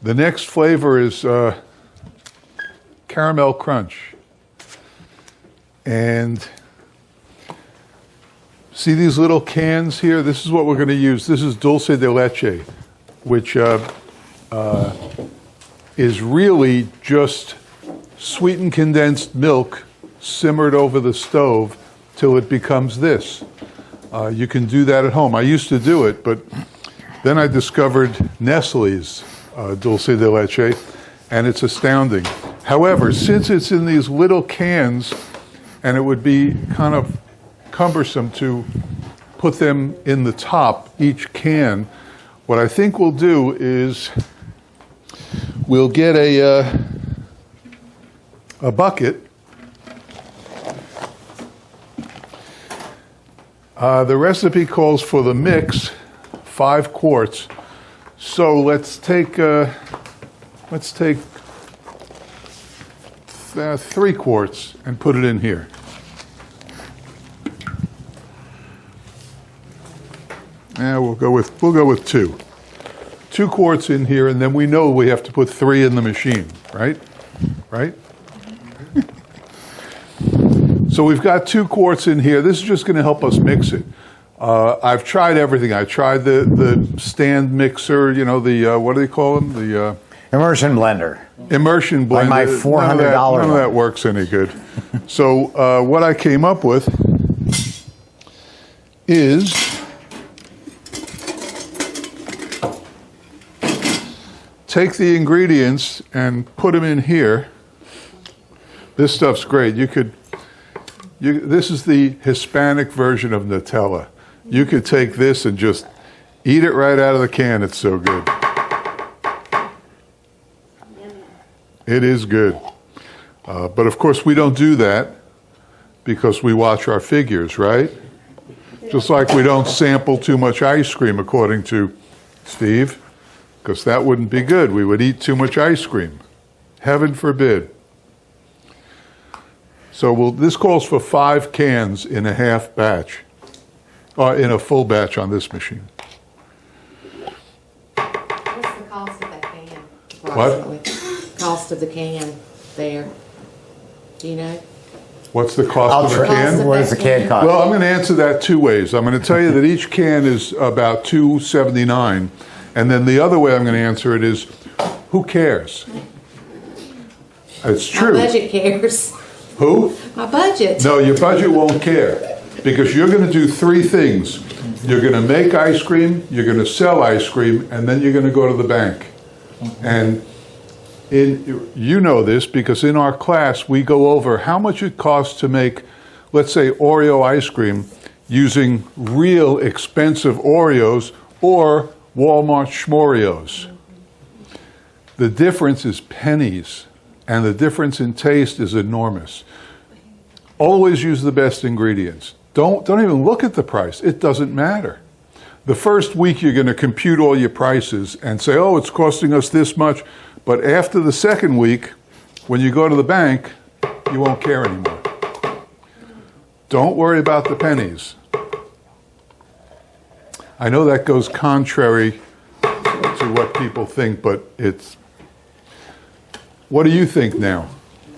The next flavor is caramel crunch. And see these little cans here? This is what we're going to use. This is dulce de leche, which is really just sweetened condensed milk simmered over the stove till it becomes this. You can do that at home. I used to do it, but then I discovered Nestle's dulce de leche, and it's astounding. However, since it's in these little cans, and it would be kind of cumbersome to put them in the top, each can, what I think we'll do is we'll get a bucket. The recipe calls for the mix, 5 quarts. So let's take 3 quarts and put it in here. Yeah, we'll go with 2. 2 quarts in here, and then we know we have to put 3 in the machine, right? Right? So we've got 2 quarts in here. This is just going to help us mix it. I've tried everything. I tried the stand mixer, you know, the, what do they call them? The immersion blender. Immersion blender. Like my $400 None of that works any good. So what I came up with is take the ingredients and put them in here. This stuff's great. This is the Hispanic version of Nutella. You could take this and just eat it right out of the can. It's so good. It is good. But of course we don't do that because we watch our figures, right? Just like we don't sample too much ice cream, according to Steve, because that wouldn't be good. We would eat too much ice cream. Heaven forbid. So this calls for 5 cans in a half batch, or in a full batch on this machine. What's the cost of that can? What? Cost of the can there. Do you know? What's the cost of a can? What does the can cost? Well, I'm going to answer that 2 ways. I'm going to tell you that each can is about $2.79, and then the other way I'm going to answer it is, who cares? It's true. My budget cares. Who? My budget. No, your budget won't care, because you're going to do 3 things. You're going to make ice cream, you're going to sell ice cream, and then you're going to go to the bank. And you know this because in our class we go over how much it costs to make, let's say, Oreo ice cream using real expensive Oreos or Walmart Schmoreos. The difference is pennies, and the difference in taste is enormous. Always use the best ingredients. Don't even look at the price. It doesn't matter. The first week you're going to compute all your prices and say, oh, it's costing us this much. But after the second week, when you go to the bank, you won't care anymore. Don't worry about the pennies. I know that goes contrary to what people think, but it's... What do you think now?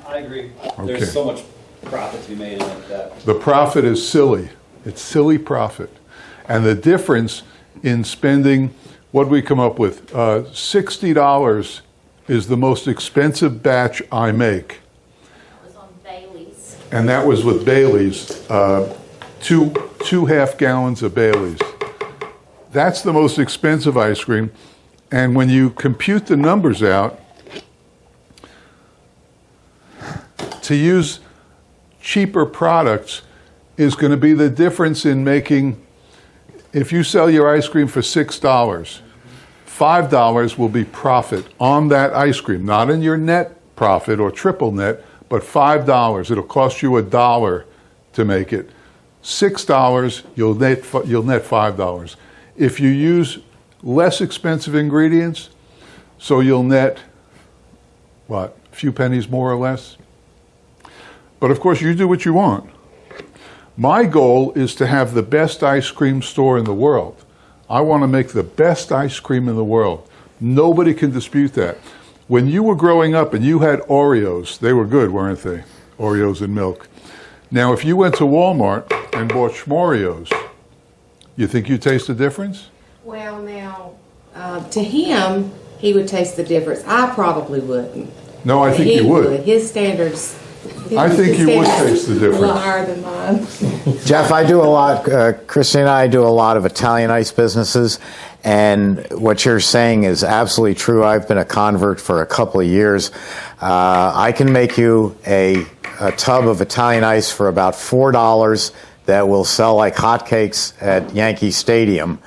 I agree. Okay. There's so much profit to be made in it that. The profit is silly. It's silly profit. And the difference in spending, what we come up with, $60 is the most expensive batch I make. That was on Bailey's. And that was with Bailey's, 2 half gallons of Bailey's. That's the most expensive ice cream. And when you compute the numbers out, to use cheaper products is going to be the difference in making, if you sell your ice cream for $6, $5 will be profit on that ice cream, not in your net profit or triple net, but $5. It'll cost you $1 to make it. $6, you'll net $5. If you use less expensive ingredients, so you'll net, what, few pennies more or less. But of course, you do what you want. My goal is to have the best ice cream store in the world. I want to make the best ice cream in the world. Nobody can dispute that. When you were growing up and you had Oreos, they were good, weren't they? Oreos and milk. Now, if you went to Walmart and bought Schmoreos, you think you'd taste the difference? Well, now, to him, he would taste the difference. I probably wouldn't. No, I think He you would. His standards. I think you would standards taste the A difference. lot higher than mine. Jeff, I do a lot, Christy and I do a lot of Italian ice businesses, and what you're saying is absolutely true. I've been a convert for a couple of years. I can make you a tub of Italian ice for about $4 that will sell like hotcakes at Yankee Stadium,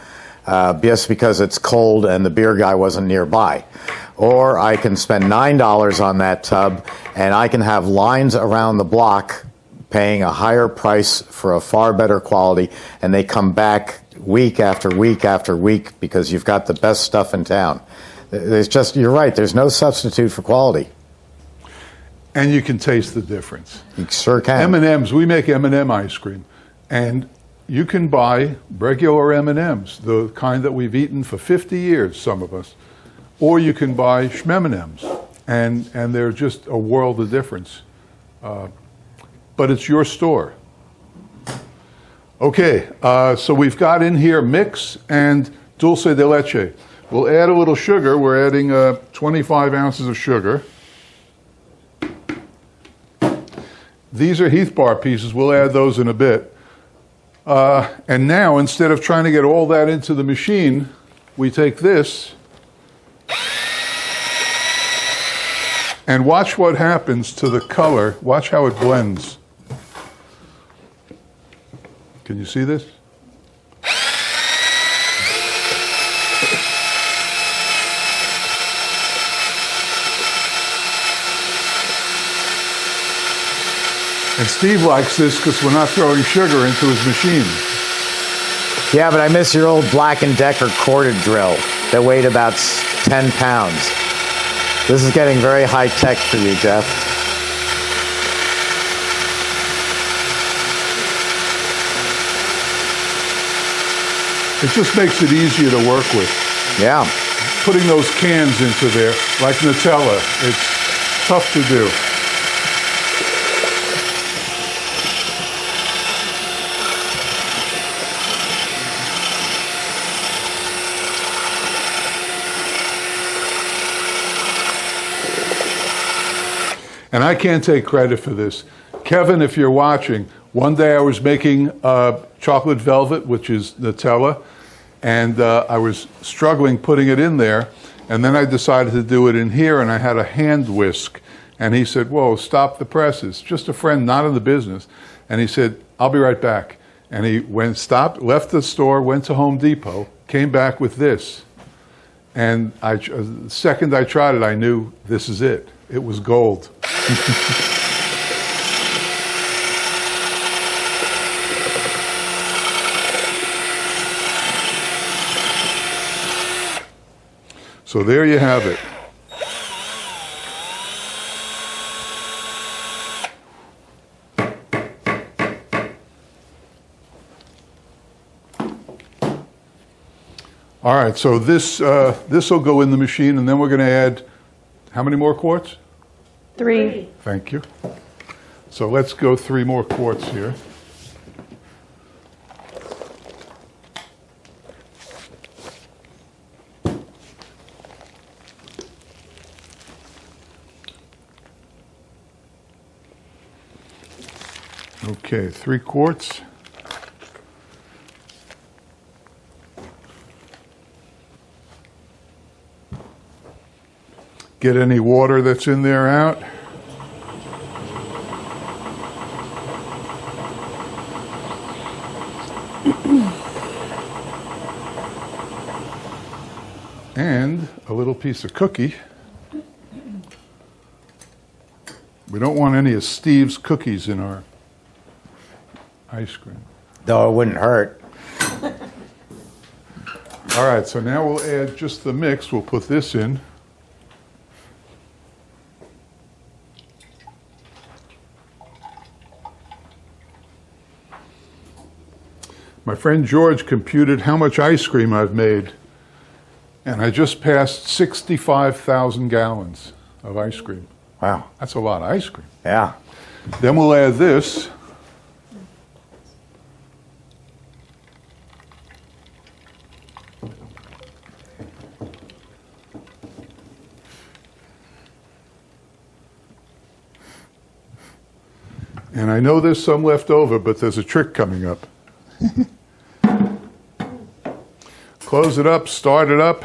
just because it's cold and the beer guy wasn't nearby. Or I can spend $9 on that tub, and I can have lines around the block paying a higher price for a far better quality, and they come back week after week after week because you've got the best stuff in town. There's just, you're right, there's no substitute for quality. And you can taste the difference. You sure can. M&M's, we make M&M ice cream. And you can buy regular M&M's, the kind that we've eaten for 50 years, some of us. Or you can buy Schmem&M's, and they're just a world of difference. But it's your store. Okay, so we've got in here mix and dulce de leche. We'll add a little sugar. We're adding 25 ounces of sugar. These are Heath bar pieces. We'll add those in a bit. And now, instead of trying to get all that into the machine, we take this and watch what happens to the color. Watch how it blends. Can you see this? And Steve likes this because we're not throwing sugar into his machine. Yeah, but I miss your old Black & Decker corded drill that weighed about 10 pounds. This is getting very high tech for you, Jeff. It just makes it easier to work with. Yeah. Putting those cans into there, like Nutella, it's tough to do. And I can't take credit for this. Kevin, if you're watching, one day I was making chocolate velvet, which is Nutella, and I was struggling putting it in there, and then I decided to do it in here, and I had a hand whisk. And he said, whoa, stop the presses. Just a friend, not in the business. And he said, I'll be right back. And he stopped, left the store, went to Home Depot, came back with this. And the second I tried it, I knew this is it. It was gold. So there you have it. All right, so this will go in the machine, and then we're going to add how many more quarts? 3. Thank you. So let's go 3 more quarts here. Okay, 3 quarts. Get any water that's in there out. And a little piece of cookie. We don't want any of Steve's cookies in our ice cream. Though it wouldn't hurt. All right, so now we'll add just the mix. We'll put this in. My friend George computed how much ice cream I've made, and I just passed 65,000 gallons of ice cream. Wow. That's a lot of ice cream. Yeah. Then we'll add this. And I know there's some left over, but there's a trick coming up. Close it up, start it up.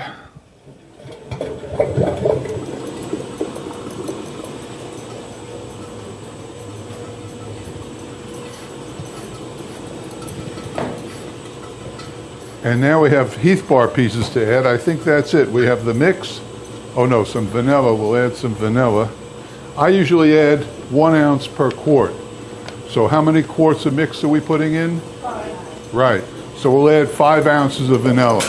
And now we have Heath bar pieces to add. I think that's it. We have the mix. Oh no, some vanilla. We'll add some vanilla. I usually add 1 ounce per quart. So how many quarts of mix are we putting in? 5. Right. So we'll add 5 ounces of vanilla.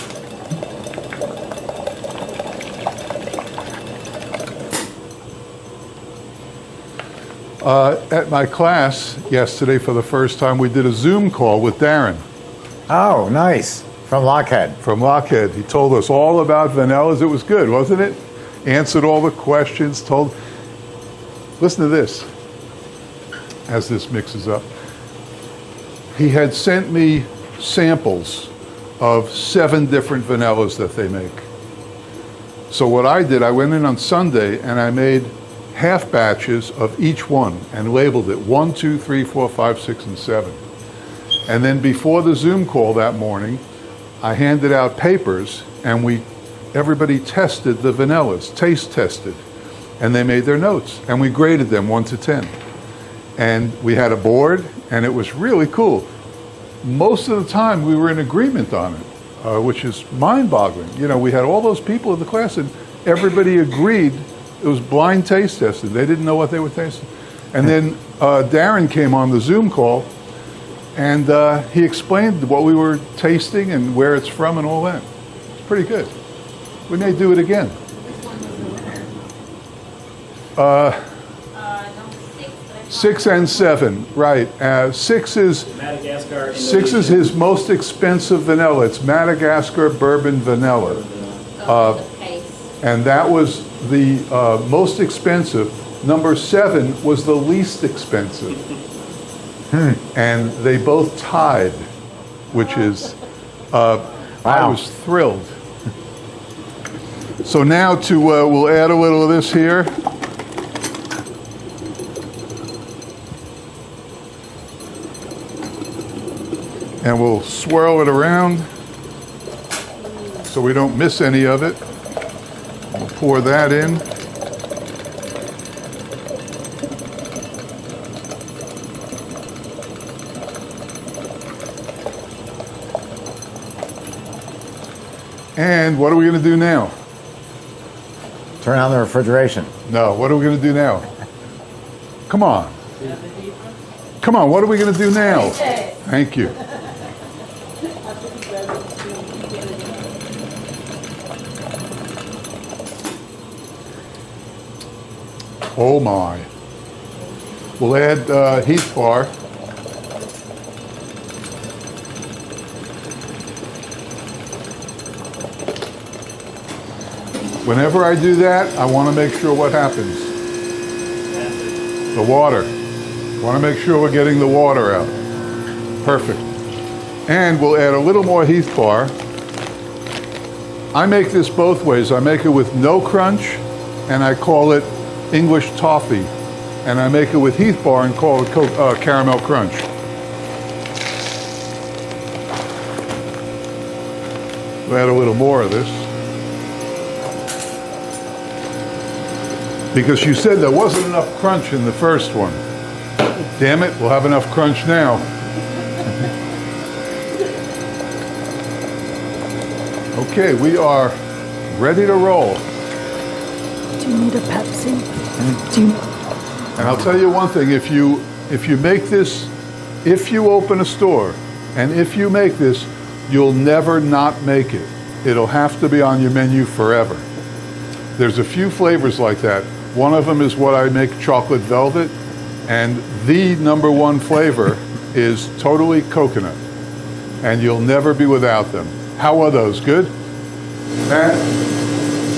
At my class yesterday, for the first time, we did a Zoom call with Darren Oh, nice. From Lockhead. from Lockhead. He told us all about vanillas. It was good, wasn't it? Answered all the questions, listen to this as this mixes up. He had sent me samples of 7 different vanillas that they make. So what I did, I went in on Sunday and I made half batches of each one and labeled it 1, 2, 3, 4, 5, 6, and 7. And then before the Zoom call that morning, I handed out papers and everybody tested the vanillas, taste tested, and they made their notes and we graded them 1 to 10. And we had a board and it was really cool. Most of the time we were in agreement on it, which is mind-boggling. You know, we had all those people in the class and everybody agreed. It was blind taste tested. They didn't know what they were tasting. And then Darren came on the Zoom call and he explained what we were tasting and where it's from and all that. It's pretty good. We may do it again. No, 6. 6 and 7, right. 6 is Madagascar. 6 is his most expensive vanilla. It's Madagascar bourbon vanilla. The paste. And that was the most expensive. Number 7 was the least expensive. And they both tied, which is, I Wow. was thrilled. So now we'll add a little of this here. And we'll swirl it around so we don't miss any of it. We'll pour that in. And what are we going to do now? Turn on the refrigeration. No, what are we going to do now? Come on. Come on, what are we going to do now? Thank you. Oh my. We'll add Heath bar. Whenever I do that, I want to make sure what happens. The water. Want to make sure we're getting the water out. Perfect. And we'll add a little more Heath bar. I make this both ways. I make it with no crunch, and I call it English toffee. And I make it with Heath bar and call it caramel crunch. We'll add a little more of this. Because you said there wasn't enough crunch in the first one. Damn it, we'll have enough crunch now. Okay, we are ready to roll. Do you need a Pepsi? Do you... And I'll tell you one thing, if you make this, if you open a store, and if you make this, you'll never not make it. It'll have to be on your menu forever. There's a few flavors like that. One of them is what I make, chocolate velvet, and the #1 flavor is totally coconut. and you'll never be without them. How are those? Good? Matt?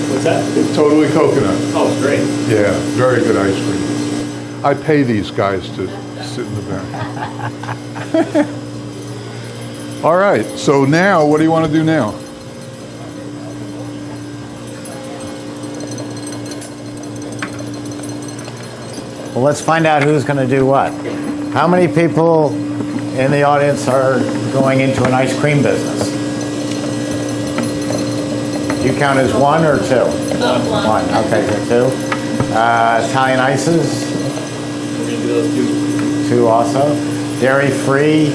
What's that? Totally coconut. Oh, it's great. Yeah, very good ice cream. I pay these guys to sit in the back. All right, so now, what do you want to do now? Well, let's find out who's going to do what. How many people in the audience are going into an ice cream business? Do you count as one or two? One. Okay, so two. Italian ices? We're gonna do those two. Two also. Dairy free?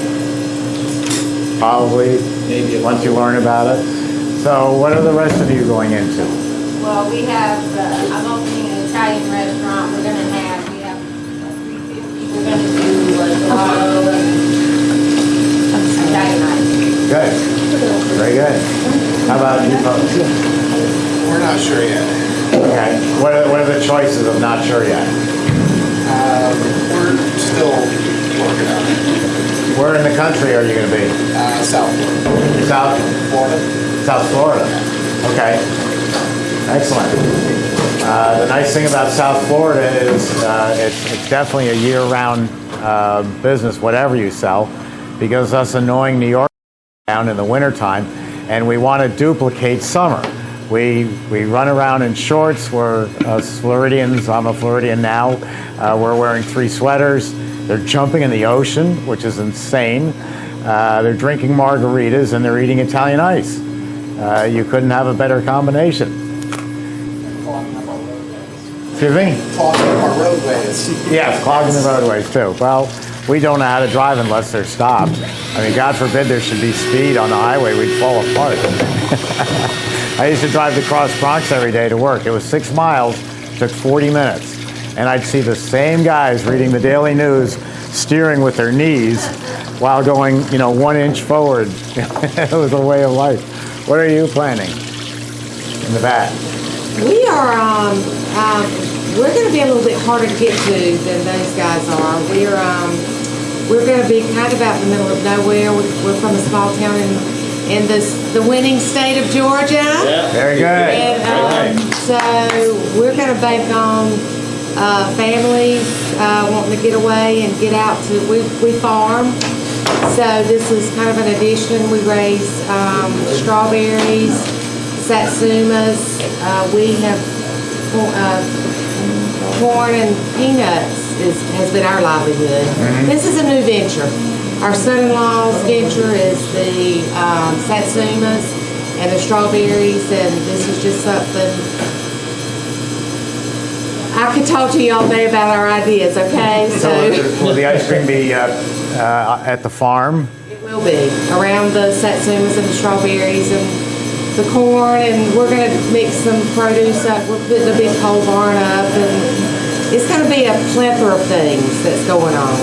Probably, Maybe once you learn about it. So what are the rest of you going into? Well, we have, I'm opening an Italian restaurant. We have 350. We're gonna do gelato and Italian ice. Good. Very good. How about you folks? We're not sure yet. Okay. What are the choices of not sure yet? We're still working on it. Where in the country are you going to be? South Florida. South Florida. Okay. Excellent. The nice thing about South Florida is it's definitely a year-round business, whatever you sell, because us annoying New York down in the wintertime, and we want to duplicate summer. We run around in shorts. We're Floridians. I'm a Floridian now. We're wearing 3 sweaters. They're jumping in the ocean, which is insane. They're drinking margaritas and they're eating Italian ice. You couldn't have a better combination. Excuse me? Clogging our roadways. Yes, clogging the roadways too. Well, we don't know how to drive unless they're stopped. I mean, God forbid there should be speed on the highway. We'd fall apart. I used to drive to Cross Bronx every day to work. It was 6 miles, took 40 minutes. And I'd see the same guys reading the daily news, steering with their knees while going, 1 inch forward. It was a way of life. What are you planning in the back? We are, we're going to be a little bit harder to get to than those guys are. We're going to be kind of out in the middle of nowhere. We're from a small town in the winning state of Georgia. Yeah. Very good. And so we're going to bank on families wanting to get away and get out to, we farm. So this is kind of an addition. We raise strawberries, satsumas. We have corn and peanuts has been our livelihood. This is a new venture. Our son-in-law's venture is the satsumas and the strawberries, and this is just something. I could talk to you all day about our ideas, okay? So will the ice cream be at the farm? It will be around the satsumas and the strawberries and the corn, and we're going to mix some produce up. We're putting a big pole barn up, and it's going to be a plethora of things that's going on.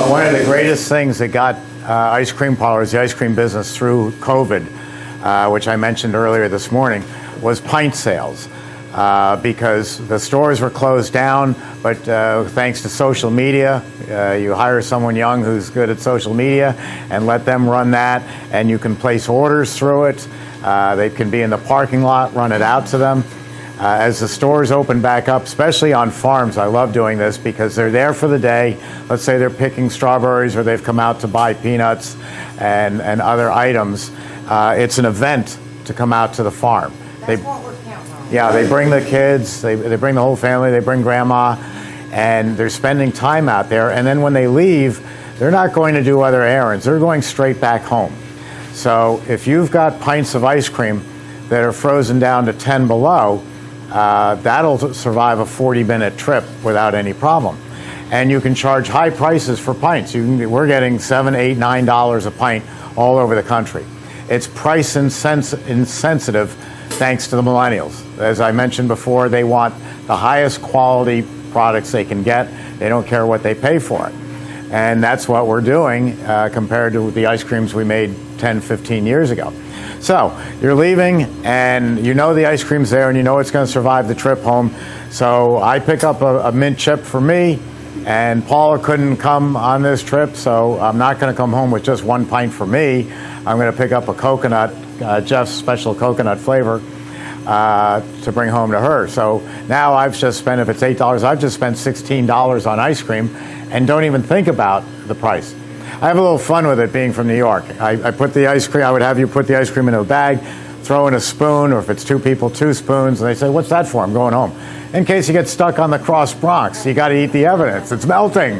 One of the greatest things that got ice cream parlors, the ice cream business through COVID, which I mentioned earlier this morning, was pint sales. Because the stores were closed down, but thanks to social media, you hire someone young who's good at social media and let them run that, and you can place orders through it. They can be in the parking lot, run it out to them. As the stores open back up, especially on farms, I love doing this because they're there for the day. Let's say they're picking strawberries or they've come out to buy peanuts and other items. It's an event to come out to the farm. That's what we're counting on. Yeah, they bring the kids, they bring the whole family, they bring grandma, and they're spending time out there. And then when they leave, they're not going to do other errands. They're going straight back home. So if you've got pints of ice cream that are frozen down to 10 below, that'll survive a 40-minute trip without any problem. And you can charge high prices for pints. We're getting $7, $8, $9 a pint all over the country. It's price insensitive thanks to the millennials. As I mentioned before, they want the highest quality products they can get. They don't care what they pay for it. And that's what we're doing compared to the ice creams we made 10, 15 years ago. So you're leaving and you know the ice cream's there and you know it's going to survive the trip home. So I pick up a mint chip for me And Paula couldn't come on this trip, so I'm not going to come home with just one pint for me. I'm going to pick up a coconut, Jeff's special coconut flavor, to bring home to her. So now I've just spent, if it's $8, I've just spent $16 on ice cream and don't even think about the price. I have a little fun with it being from New York. I put the ice cream, I would have you put the ice cream in a bag, throw in a spoon, or if it's 2 people, 2 spoons, and they say, what's that for? I'm going home. In case you get stuck on the cross Bronx, you got to eat the evidence. It's melting.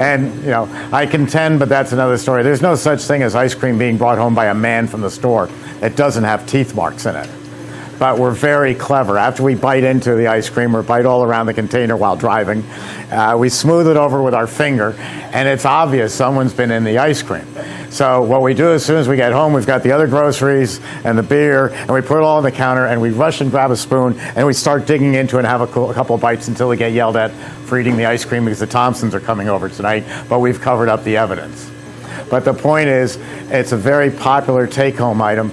And, you know, I contend, but that's another story. There's no such thing as ice cream being brought home by a man from the store that doesn't have teeth marks in it. But we're very clever. After we bite into the ice cream or bite all around the container while driving, we smooth it over with our finger, and it's obvious someone's been in the ice cream. So what we do as soon as we get home, we've got the other groceries and the beer, and we put it all on the counter, and we rush and grab a spoon, and we start digging into it and have a couple of bites until we get yelled at for eating the ice cream because the Thompsons are coming over tonight, but we've covered up the evidence. But the point is, it's a very popular take-home item.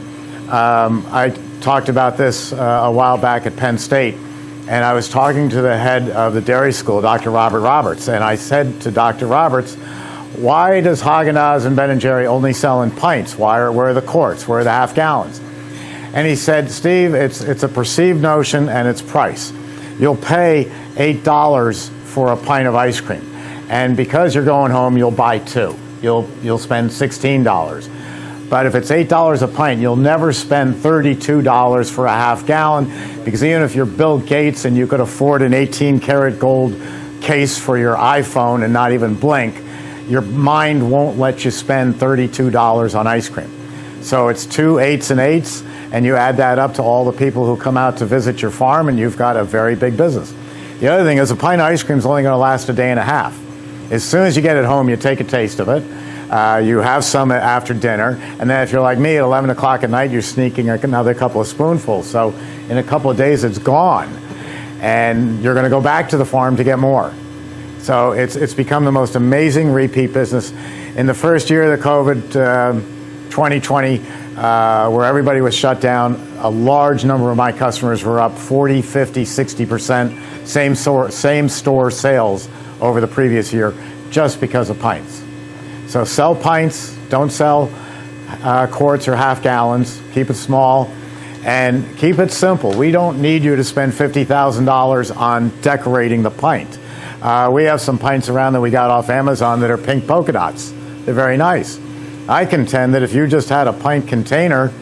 I talked about this a while back at Penn State, and I was talking to the head of the dairy school, Dr. Robert Roberts, and I said to Dr. Roberts, why does Haagen-Dazs and Ben & Jerry only sell in pints? Where are the quarts? Where are the half gallons? And he said, Steve, it's a perceived notion and it's price. You'll pay $8 for a pint of ice cream, and because you're going home, you'll buy 2. You'll spend $16. But if it's $8 a pint, you'll never spend $32 for a half gallon, because even if you're Bill Gates and you could afford an 18-karat gold case for your iPhone and not even blink, your mind won't let you spend $32 on ice cream. So it's 2 8s and 8s, and you add that up to all the people who come out to visit your farm, and you've got a very big business. The other thing is a pint of ice cream is only going to last a day and a half. As soon as you get it home, you take a taste of it. You have some after dinner, and then if you're like me at 11 o'clock at night, you're sneaking another couple of spoonfuls. So in a couple of days, it's gone, and you're going to go back to the farm to get more. So it's become the most amazing repeat business. In the first year of the COVID, 2020, where everybody was shut down, a large number of my customers were up 40, 50, 60% same store sales over the previous year just because of pints. So sell pints, don't sell quarts or half gallons. Keep it small and keep it simple. We don't need you to spend $50,000 on decorating the pint. We have some pints around that we got off Amazon that are pink polka dots. They're very nice. I contend that if you just had a pint container,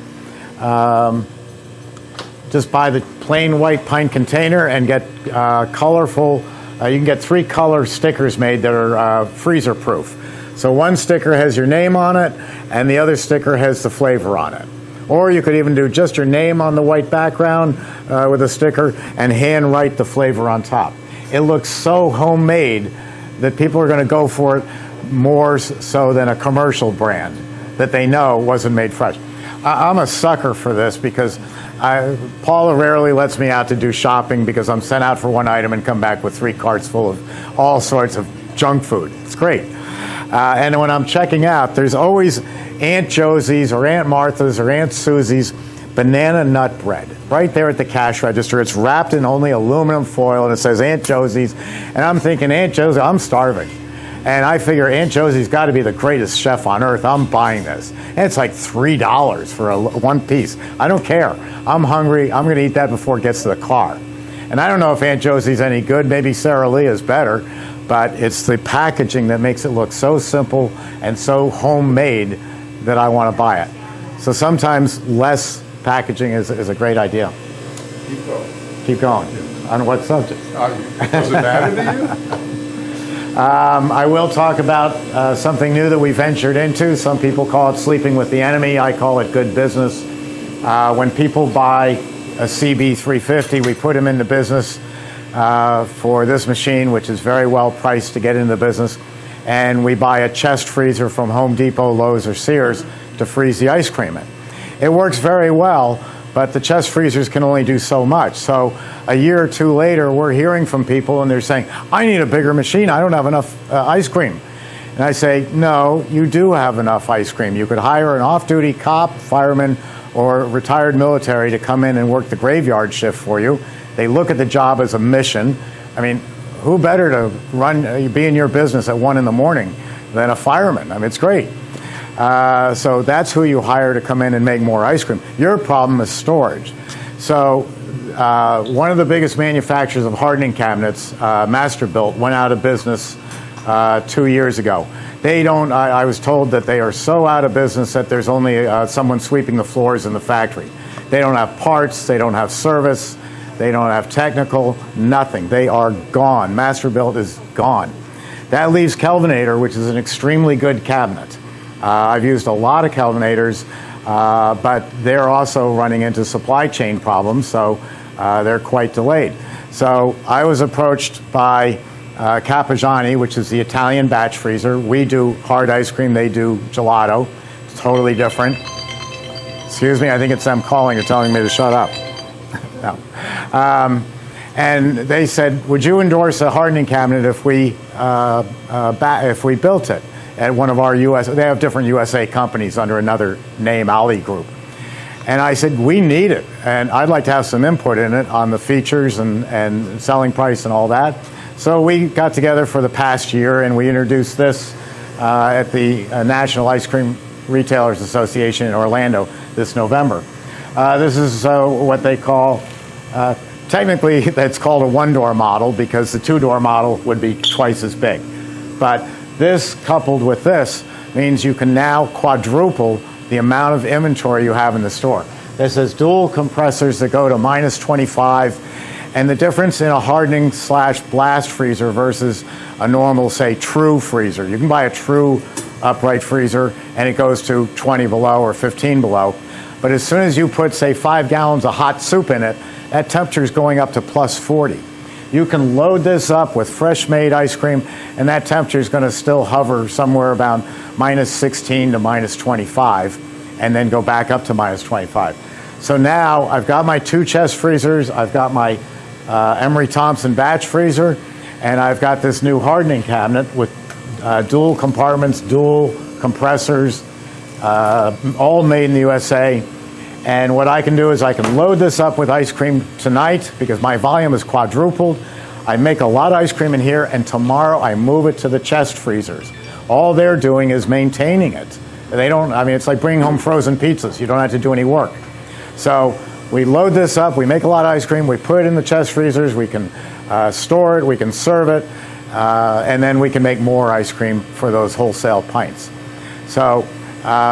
just buy the plain white pint container and get colorful. You can get 3 color stickers made that are freezer proof. So one sticker has your name on it, and the other sticker has the flavor on it. Or you could even do just your name on the white background with a sticker and handwrite the flavor on top. It looks so homemade that people are going to go for it more so than a commercial brand that they know wasn't made fresh. I'm a sucker for this because Paula rarely lets me out to do shopping because I'm sent out for one item and come back with 3 carts full of all sorts of junk food. It's great. And when I'm checking out, there's always Aunt Josie's or Aunt Martha's or Aunt Susie's banana nut bread right there at the cash register. It's wrapped in only aluminum foil, and it says Aunt Josie's. And I'm thinking, Aunt Josie, I'm starving. And I figure Aunt Josie's got to be the greatest chef on earth. I'm buying this. And it's like $3 for one piece. I don't care. I'm hungry. I'm going to eat that before it gets to the car. And I don't know if Aunt Josie's any good. Maybe Sara Lee is better. But it's the packaging that makes it look so simple and so homemade that I want to buy it. So sometimes less packaging is a great idea. Keep going. Keep going. On what subject? Does it matter to you? I will talk about something new that we ventured into. Some people call it sleeping with the enemy. I call it good business. When people buy a CB350, we put them into business for this machine, which is very well priced to get into the business. And we buy a chest freezer from Home Depot, Lowe's, or Sears to freeze the ice cream in. It works very well, but the chest freezers can only do so much. So a year or 2 later, we're hearing from people and they're saying, I need a bigger machine. I don't have enough ice cream. And I say, no, you do have enough ice cream. You could hire an off-duty cop, fireman, or retired military to come in and work the graveyard shift for you. They look at the job as a mission. I mean, who better to be in your business at 1 a.m. than a fireman? I mean, it's great. So that's who you hire to come in and make more ice cream. Your problem is storage. So one of the biggest manufacturers of hardening cabinets, Masterbuilt, went out of business 2 years ago. They don't. I was told that they are so out of business that there's only someone sweeping the floors in the factory. They don't have parts. They don't have service. They don't have technical. Nothing. They are gone. Masterbuilt is gone. That leaves Kelvinator, which is an extremely good cabinet. I've used a lot of Kelvinators, but they're also running into supply chain problems, so they're quite delayed. So I was approached by Cappigiani, which is the Italian batch freezer. We do hard ice cream, they do gelato. It's totally different. Excuse me, I think it's them calling or telling me to shut up. No. And they said, would you endorse a hardening cabinet if we built it at one of our they have different USA companies under another name, Ali Group. And I said, we need it, and I'd like to have some input in it on the features and selling price and all that. So we got together for the past year, and we introduced this at the National Ice Cream Retailers Association in Orlando this November. This is what they call, technically it's called a one-door model because the two-door model would be twice as big. But this coupled with this means you can now quadruple the amount of inventory you have in the store. This has dual compressors that go to -25. And the difference in a hardening / blast freezer versus a normal, say, true freezer. You can buy a true upright freezer and it goes to 20 below or 15 below. But as soon as you put, say, 5 gallons of hot soup in it, that temperature is going up to +40. You can load this up with fresh made ice cream and that temperature is going to still hover somewhere about -16 to -25 and then go back up to -25. So now I've got my 2 chest freezers, I've got my Emery Thompson batch freezer, and I've got this new hardening cabinet with dual compartments, dual compressors, all made in the USA. And what I can do is I can load this up with ice cream tonight because my volume is quadrupled. I make a lot of ice cream in here, and tomorrow I move it to the chest freezers. All they're doing is maintaining it. They don't, I mean, it's like bringing home frozen pizzas. You don't have to do any work. So we load this up, we make a lot of ice cream, we put it in the chest freezers, we can store it, we can serve it, and then we can make more ice cream for those wholesale pints. So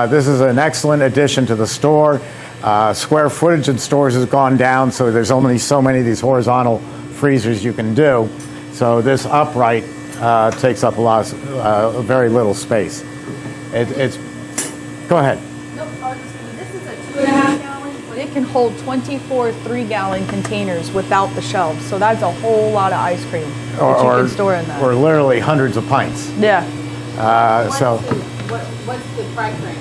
this is an excellent addition to the store. Square footage in stores has gone down, so there's only so many of these horizontal freezers you can do. So this upright takes up very little space. Go ahead. No, this is a 2.5 gallon, but it can hold 24 3-gallon containers without the shelves. So that's a whole lot of ice cream that you can store in that. Or literally hundreds of pints. Yeah. What's the price range?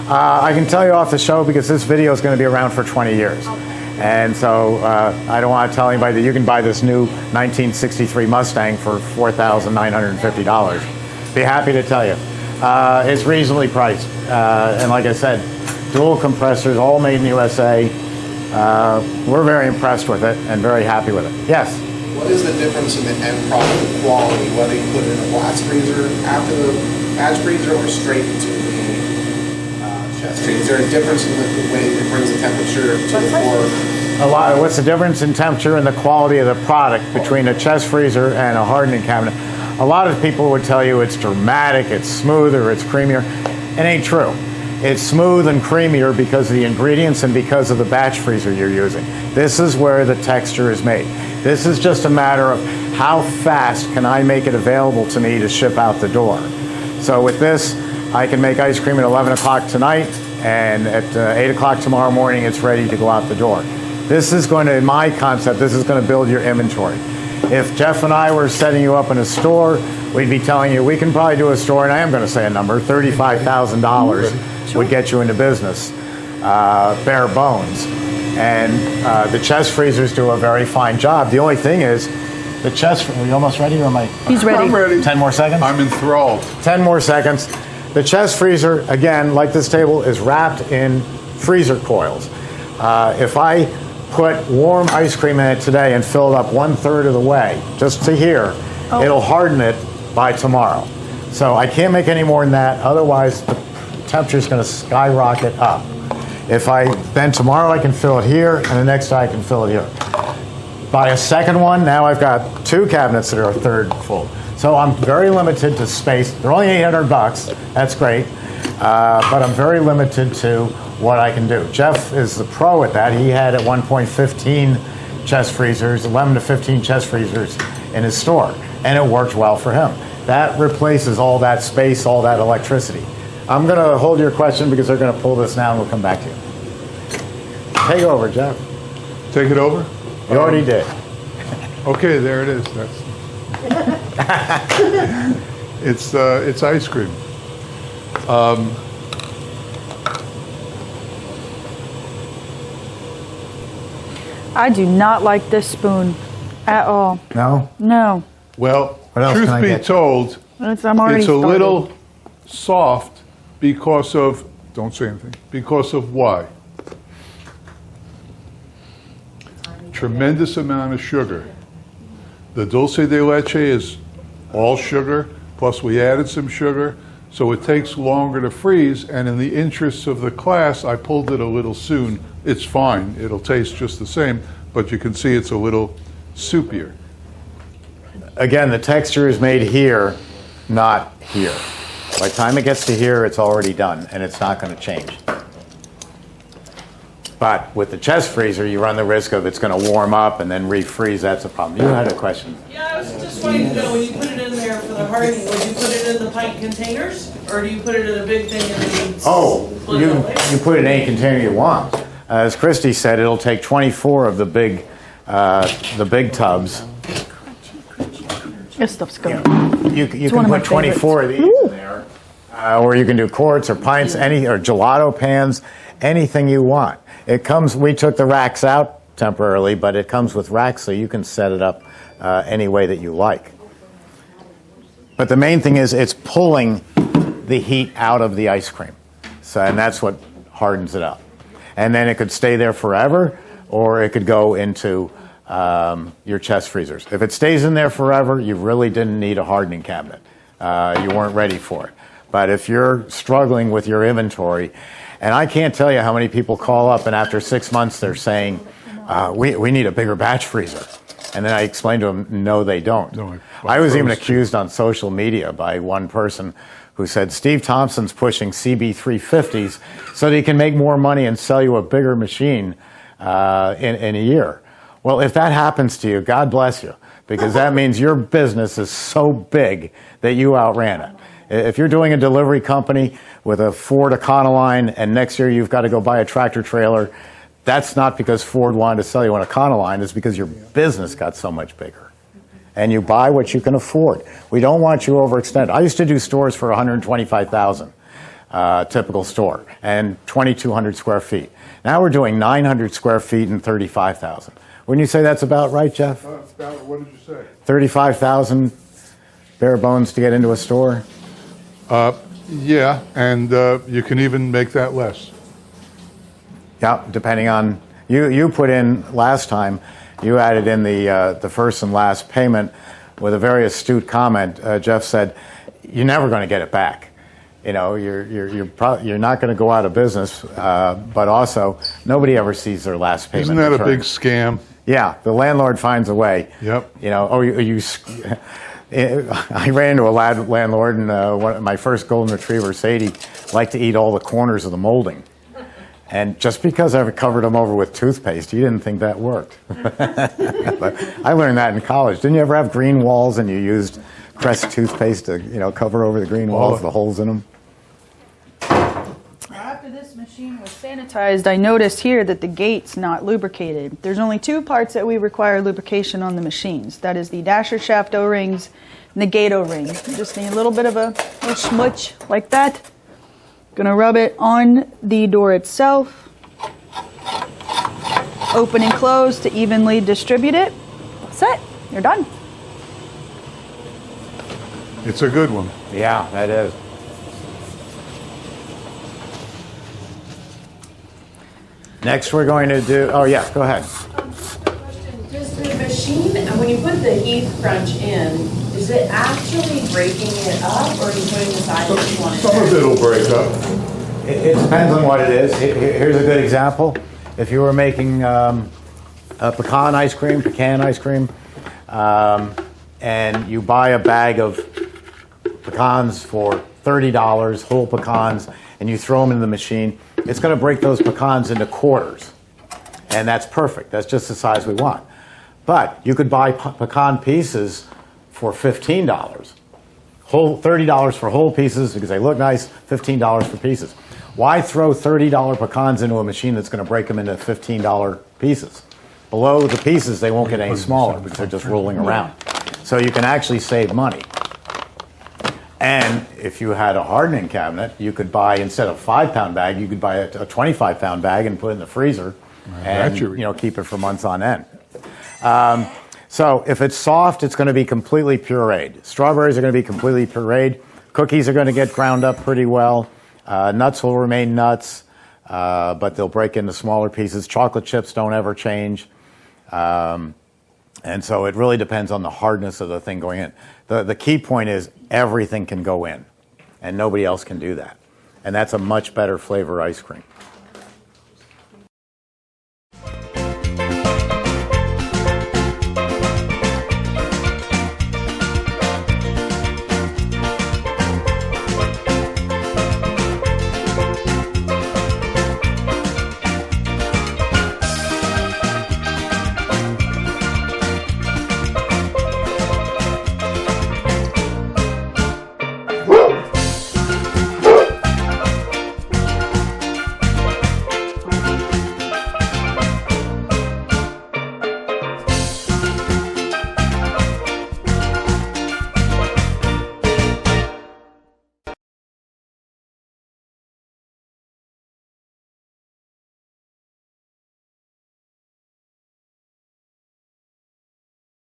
I can tell you off the show because this video is going to be around for 20 years. And so I don't want to tell anybody that you can buy this new 1963 Mustang for $4,950. Be happy to tell you. It's reasonably priced. And like I said, dual compressors, all made in the USA. We're very impressed with it and very happy with it. Yes? What is the difference in the end product quality, whether you put it in a blast freezer after the batch freezer or straight into the chest freezer? Is there a difference in the way it brings the temperature to the floor? What's the difference in temperature and the quality of the product between a chest freezer and a hardening cabinet? A lot of people would tell you it's dramatic, it's smoother, it's creamier. It ain't true. It's smooth and creamier because of the ingredients and because of the batch freezer you're using. This is where the texture is made. This is just a matter of how fast can I make it available to me to ship out the door. So with this, I can make ice cream at 11 o'clock tonight, and at 8 o'clock tomorrow morning, it's ready to go out the door. This is going to, in my concept, this is going to build your inventory. If Jeff and I were setting you up in a store, we'd be telling you we can probably do a store, and I am going to say a number, $35,000 would get you into business, bare bones. And the chest freezers do a very fine job. The only thing is, the chest, are you almost ready or am I? He's ready. I'm ready. 10 more seconds? I'm enthralled. 10 more seconds. The chest freezer, again, like this table, is wrapped in freezer coils. If I put warm ice cream in it today and fill it up 1/3 of the way, just to here, it'll harden it by tomorrow. So I can't make any more than that, otherwise the temperature's going to skyrocket up. Then tomorrow I can fill it here, and the next day I can fill it here. Buy a second one, now I've got 2 cabinets that are a third full. So I'm very limited to space. They're only $800, that's great, but I'm very limited to what I can do. Jeff is the pro at that. He had at one point 15 chest freezers, 11 to 15 chest freezers in his store, and it worked well for him. That replaces all that space, all that electricity. I'm going to hold your question because they're going to pull this now and we'll come back to you. Take over, Jeff. Take it over? You already did. Okay, there it is. It's ice cream. I do not like this spoon at all. No? No. Well, What else truth can I be get? told, I'm already it's a started. little soft because of, don't say anything, because of why? Tremendous amount of sugar. The dulce de leche is all sugar, plus we added some sugar, so it takes longer to freeze, and in the interests of the class, I pulled it a little soon. It's fine, it'll taste just the same, but you can see it's a little soupier. Again, the texture is made here, not here. By the time it gets to here, it's already done, and it's not going to change. But with the chest freezer, you run the risk of it's going to warm up and then refreeze. That's a problem. You had a question. Yeah, I was just wanting to know, when you put it in there for the hardening, would you put it in the pint containers? Or do you put it in a big thing and then you split it away? You put it in any container you want. As Christy said, it'll take 24 of the big tubs. This stuff's good. You one can of my put 24 of these in there, or you can do quarts or pints, or gelato pans, anything you want. It comes. We took the racks out temporarily, but it comes with racks, so you can set it up any way that you like. But the main thing is it's pulling the heat out of the ice cream, and that's what hardens it up. And then it could stay there forever, or it could go into your chest freezers. If it stays in there forever, you really didn't need a hardening cabinet. You weren't ready for it. But if you're struggling with your inventory, and I can't tell you how many people call up and after 6 months they're saying, we need a bigger batch freezer. And then I explained to them, no, they don't. No, I was even accused on social media by one person who said, Steve Thompson's pushing CB350s so that he can make more money and sell you a bigger machine in a year. Well, if that happens to you, God bless you, because that means your business is so big that you outran it. If you're doing a delivery company with a Ford Econoline and next year you've got to go buy a tractor trailer, that's not because Ford wanted to sell you an Econoline, it's because your business got so much bigger. And you buy what you can afford. We don't want you overextended. I used to do stores for $125,000, typical store, and 2,200 square feet. Now we're doing 900 square feet and 35,000. Wouldn't you say that's about right, Jeff? What did you say? 35,000 bare bones to get into a store? Yeah, and you can even make that less. Yeah, depending on, you put in last time, you added in the first and last payment with a very astute comment. Jeff said, you're never going to get it back. You know, you're not going to go out of business, but also nobody ever sees their last payment. Isn't that a returned. big scam? Yeah, the landlord finds a way. Yep. You know, I ran into a landlord, and my first golden retriever, Sadie, liked to eat all the corners of the molding. And just because I covered them over with toothpaste, he didn't think that worked. But I learned that in college. Didn't you ever have green walls and you used Crest toothpaste to, cover over the green walls, the holes in them? After this machine was sanitized, I noticed here that the gate's not lubricated. There's only 2 parts that we require lubrication on the machines. That is the dasher shaft O-rings and the gate O-ring. You just need a little bit of a little smudge like that. Gonna rub it on the door itself. Open and close to evenly distribute it. That's it. You're done. It's a good one. Yeah, that is. Next, we're going to do, oh yeah, go ahead. Does the machine, and when you put the Heath Crunch in, is it actually breaking it up, or are you putting the size that you want it? Some of it'll break up. It depends on what it is. Here's a good example. If you were making a pecan ice cream, and you buy a bag of pecans for $30, whole pecans, and you throw them in the machine, it's going to break those pecans into quarters. And that's perfect. That's just the size we want. But you could buy pecan pieces for $15. $30 for whole pieces because they look nice, $15 for pieces. Why throw $30 pecans into a machine that's going to break them into $15 pieces? Below the pieces, they won't get any smaller because they're just rolling around. So you can actually save money. And if you had a hardening cabinet, you could buy, instead of a 5-pound bag, you could buy a 25-pound bag and put it in the freezer and keep it for months on end. So if it's soft, it's going to be completely pureed. Strawberries are going to be completely pureed. Cookies are going to get ground up pretty well. Nuts will remain nuts, but they'll break into smaller pieces. Chocolate chips don't ever change. And so it really depends on the hardness of the thing going in. The key point is everything can go in, and nobody else can do that. And that's a much better flavor ice cream.